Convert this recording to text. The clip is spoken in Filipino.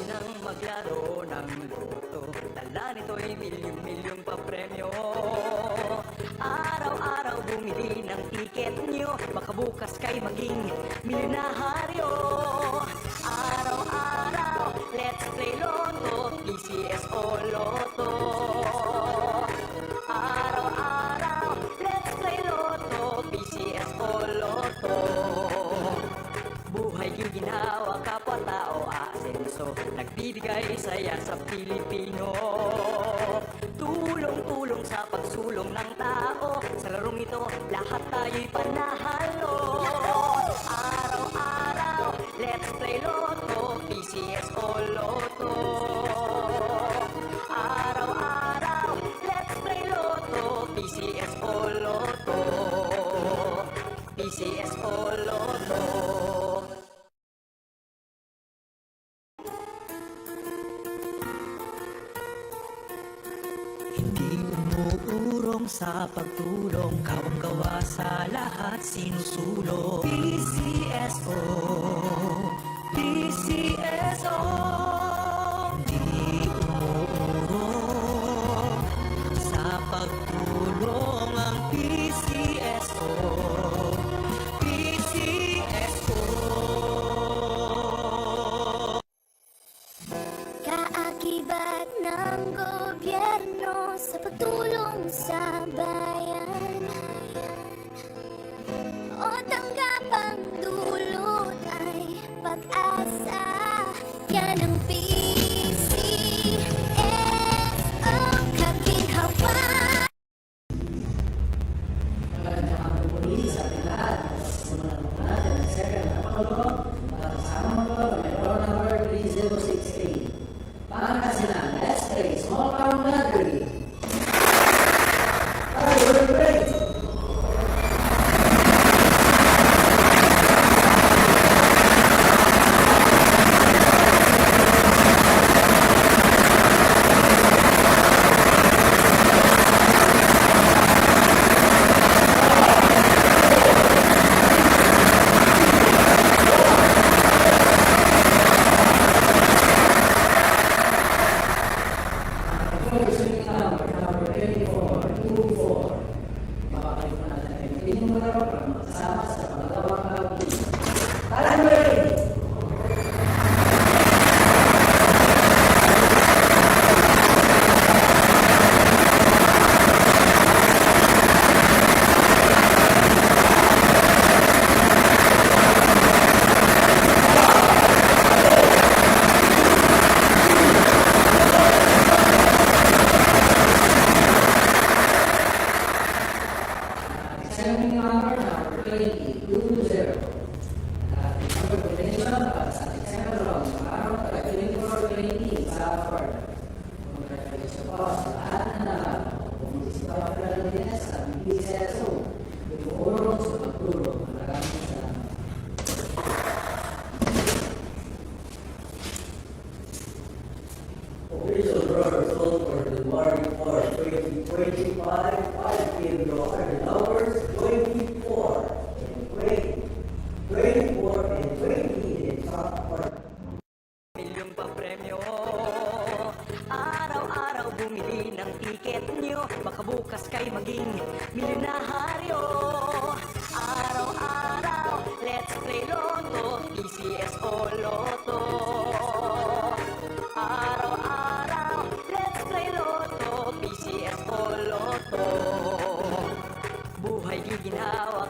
nang maglaro ng loto. Dala nito'y milyong-milyong papremyo. Araw-araw bumili ng tiket nyo, baka bukas kay maging milyonaryo. Araw-araw, let's play Lotto, PCS o Lotto. Araw-araw, let's play Lotto, PCS o Lotto. Buhay giginawa, kapwa-tao asenso, nagbibigay saya sa Pilipino. Tulong-tulong sa pagsulong ng tao, sa larong ito lahat tayo'y panahalo. Araw-araw, let's play Lotto, PCS o Lotto. Araw-araw, let's play Lotto, PCS o Lotto. PCS o Lotto. Hindi umuurong sa pagtulong, kawang-gawa sa lahat sinusulong. PCSO, PCSO. Hindi umuurong sa pagtulong ang PCSO, PCSO. Kaakibat ng gobyerno sa pagtulong sa bayan, o tanggapang dulot ay pag-asa. Yan ang PCSO, kaginhawa. Pangasinan, let's play Small Town Lottery. We're ready. Number 2424. Makakalit na natin ang piling mo na para makasama sa pangalawang round. Time ready! Examining number 2020. Number potential para sa second round. Araw para 24-20 sa Ford. Congratulations po sa lahat na nalang. Pumunta pa rin din sa PCSO. Ibuurong sa pagtulong. Maraming salamat. Official draw result for the war report 2025. 5 PM draw are the numbers 24 and 20, 24 and 20 in the top part. Milyong papremyo. Araw-araw bumili ng tiket nyo, baka bukas kay maging milyonaryo. Araw-araw, let's play Lotto, PCS o Lotto. Araw-araw, let's play Lotto, PCS o Lotto. Buhay giginawa,